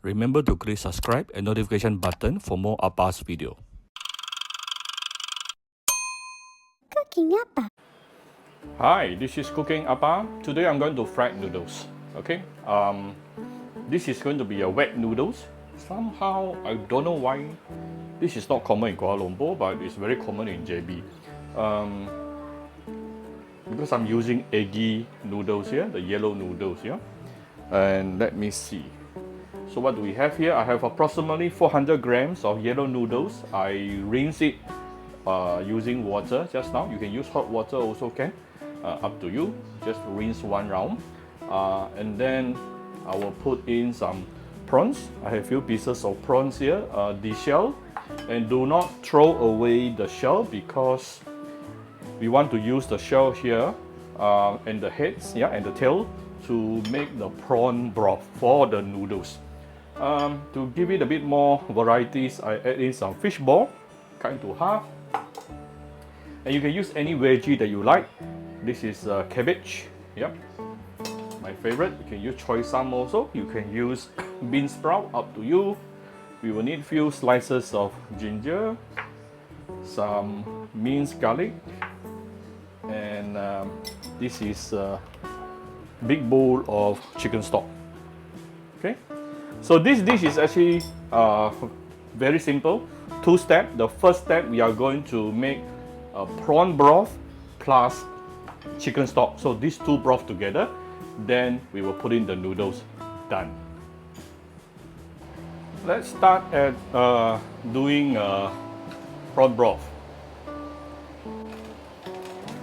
Remember to click subscribe and notification button for more Appa's video. Cooking Appa. Hi, this is Cooking Appa. Today I'm going to fry noodles. Okay, this is going to be a wet noodles. Somehow I don't know why this is not common in Kuala Lumpur, but it's very common in JB. Because I'm using eggy noodles here, the yellow noodles here. And let me see. So what do we have here? I have approximately 400 grams of yellow noodles. I rinse it using water just now. You can use hot water also can. Up to you. Just rinse one round. And then I will put in some prawns. I have a few pieces of prawns here, the shell. And do not throw away the shell because we want to use the shell here and the heads, yeah, and the tail to make the prawn broth for the noodles. To give it a bit more varieties, I add in some fish ball, cut into half. And you can use any veggie that you like. This is cabbage, yep, my favorite. You can use choy sam also. You can use bean sprout, up to you. We will need few slices of ginger, some minced garlic, and this is a big bowl of chicken stock. Okay, so this dish is actually very simple. Two steps. The first step, we are going to make a prawn broth plus chicken stock. So these two broth together, then we will put in the noodles. Done. Let's start at doing prawn broth.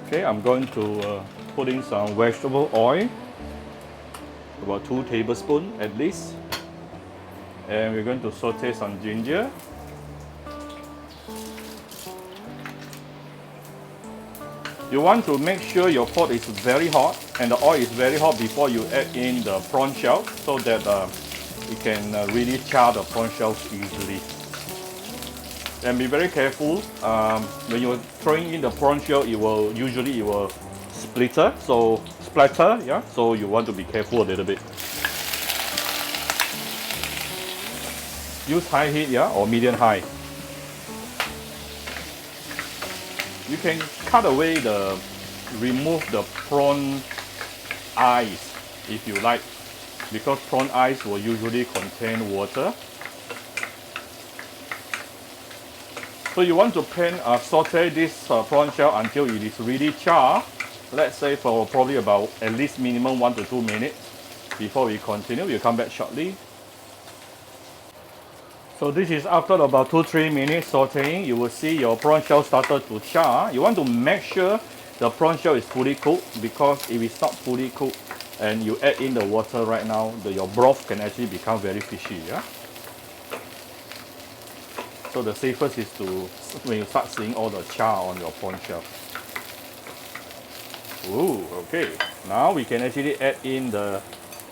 Okay, I'm going to put in some vegetable oil, about 2 tablespoons at least, and we're going to saute some ginger. You want to make sure your pot is very hot and the oil is very hot before you add in the prawn shell, so that you can really char the prawn shells easily. And be very careful when you're throwing in the prawn shell. It will splatter. Yeah. So you want to be careful a little bit. Use high heat, yeah, or medium high. You can cut away remove the prawn eyes if you like, because prawn eyes will usually contain water. So you want to saute this prawn shell until it is really charred. Let's say for probably about at least minimum 1 to 2 minutes. Before we continue, we'll come back shortly. So this is after about 2-3 minutes sauteing. You will see your prawn shell started to char. You want to make sure the prawn shell is fully cooked, because if it's not fully cooked and you add in the water right now, your broth can actually become very fishy. Yeah. So the safest is to, when you start seeing all the char on your prawn shell. Ooh, okay. Now we can actually add in the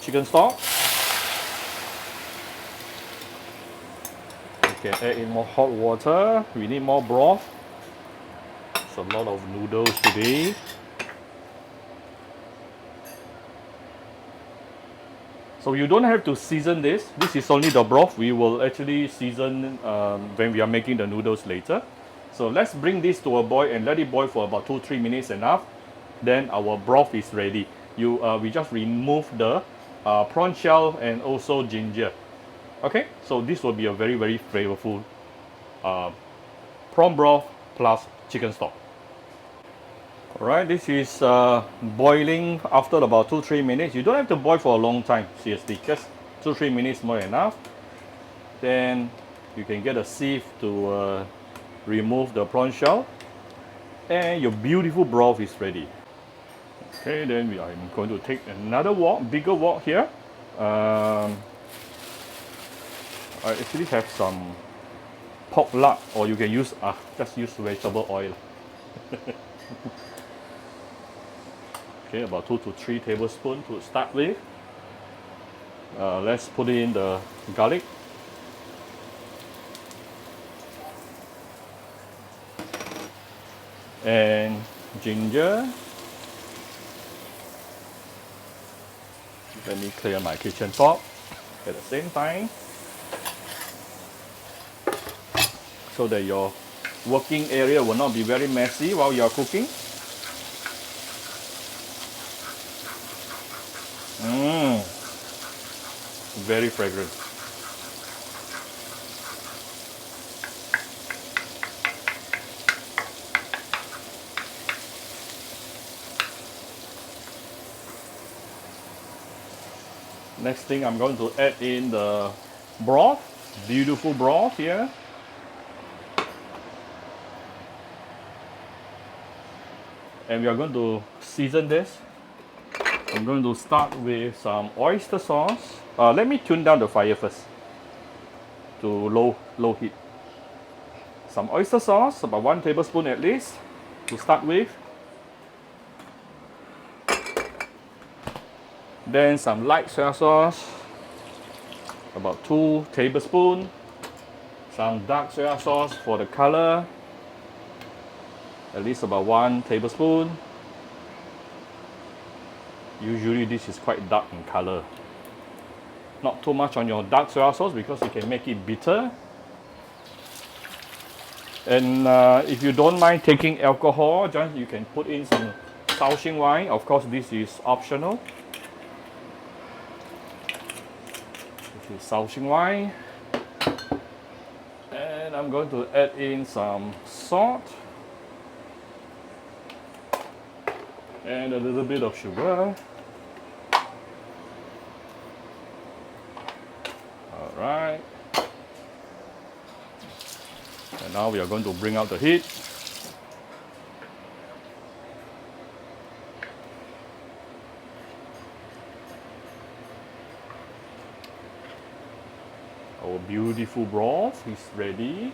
chicken stock. We can add in more hot water. We need more broth. It's a lot of noodles today. So you don't have to season this. This is only the broth. We will actually season when we are making the noodles later. So let's bring this to a boil and let it boil for about 2-3 minutes enough. Then our broth is ready. We just remove the prawn shell and also ginger. Okay, so this will be a very, very flavorful prawn broth plus chicken stock. Alright, this is boiling after about 2-3 minutes. You don't have to boil for a long time, seriously, just 2-3 minutes more enough. Then you can get a sieve to remove the prawn shell, and your beautiful broth is ready. Okay, then I'm going to take another wok, bigger wok here. I actually have some pork lard, or you can use just use vegetable oil. Okay, about 2 to 3 tablespoons to start with. Let's put in the garlic. And ginger. Let me clear my kitchen top at the same time. so that your working area will not be very messy while you are cooking. Very fragrant. Next thing, I'm going to add in the broth, beautiful broth here. And we are going to season this. I'm going to start with some oyster sauce. Let me tune down the fire first to low heat. Some oyster sauce, about 1 tablespoon at least, to start with. Then some light soy sauce, about 2 tablespoons. Some dark soy sauce for the color, at least about 1 tablespoon. Usually this is quite dark in color. Not too much on your dark soy sauce because it can make it bitter. And if you don't mind taking alcohol, just you can put in some Shao Hsing wine. Of course, this is optional. This is Shao Hsing wine. And I'm going to add in some salt. And a little bit of sugar. Alright. And now we are going to bring out the heat. Our beautiful broth is ready.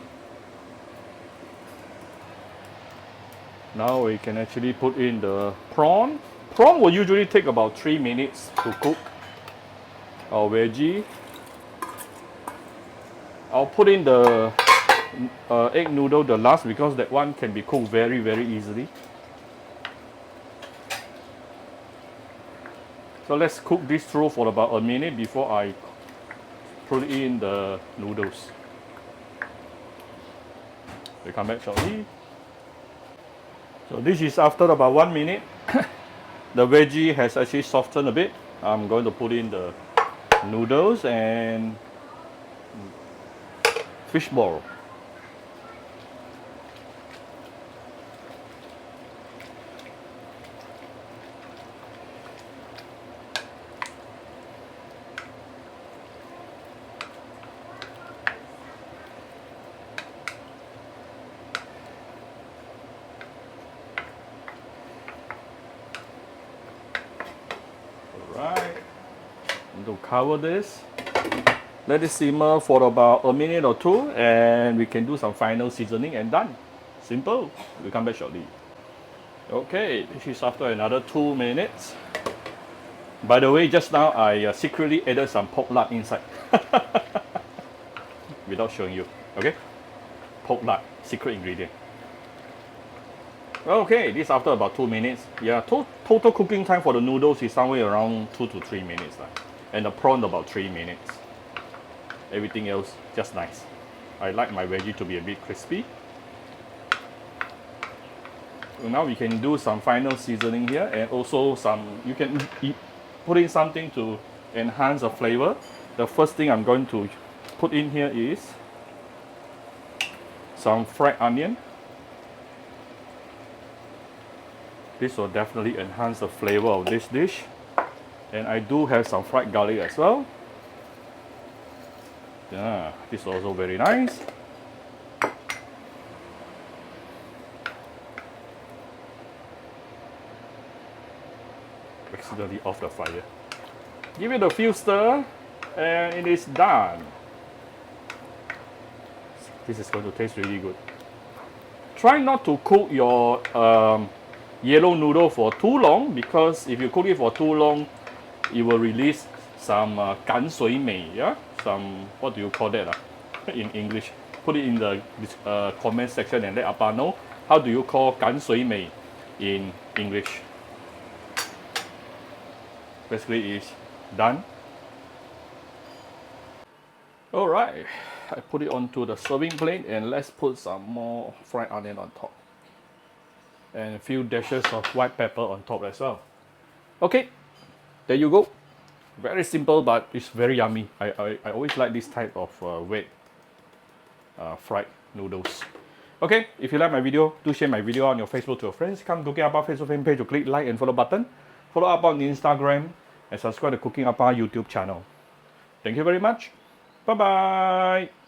Now we can actually put in the prawn. Prawn will usually take about 3 minutes to cook. Our veggie. I'll put in the egg noodle the last because that one can be cooked very easily. So let's cook this through for about a minute before I put in the noodles. We come back shortly. So this is after about 1 minute. The veggie has actually softened a bit. I'm going to put in the noodles and fish ball. Alright, I'm going to cover this. Let it simmer for about a minute or two and we can do some final seasoning and done. Simple. We'll come back shortly. Okay, this is after another 2 minutes. By the way, just now I secretly added some pork lard inside. Without showing you. Okay? Pork lard, secret ingredient. Okay, this after about 2 minutes. Yeah, total cooking time for the noodles is somewhere around 2 to 3 minutes. And the prawn about 3 minutes. Everything else just nice. I like my veggie to be a bit crispy. So now we can do some final seasoning here and also you can put in something to enhance the flavor. The first thing I'm going to put in here is some fried onion. This will definitely enhance the flavor of this dish. And I do have some fried garlic as well. Yeah, this is also very nice. Accidentally off the fire. Give it a few stir and it is done. This is going to taste really good. Try not to cook your yellow noodle for too long because if you cook it for too long, it will release some 赶水美, yeah? Some, what do you call that in English? Put it in the comment section and let Appa know. How do you call 赶水美 in English? Basically, it's done. Alright, I put it onto the serving plate, and let's put some more fried onion on top. And a few dashes of white pepper on top as well. Okay, there you go. Very simple, but it's very yummy. I always like this type of wet fried noodles. Okay, if you like my video, do share my video on your Facebook to your friends. Come Cooking Appa Facebook fan page to click like and follow button. Follow up on Instagram and subscribe to Cooking Appa YouTube channel. Thank you very much. Bye bye.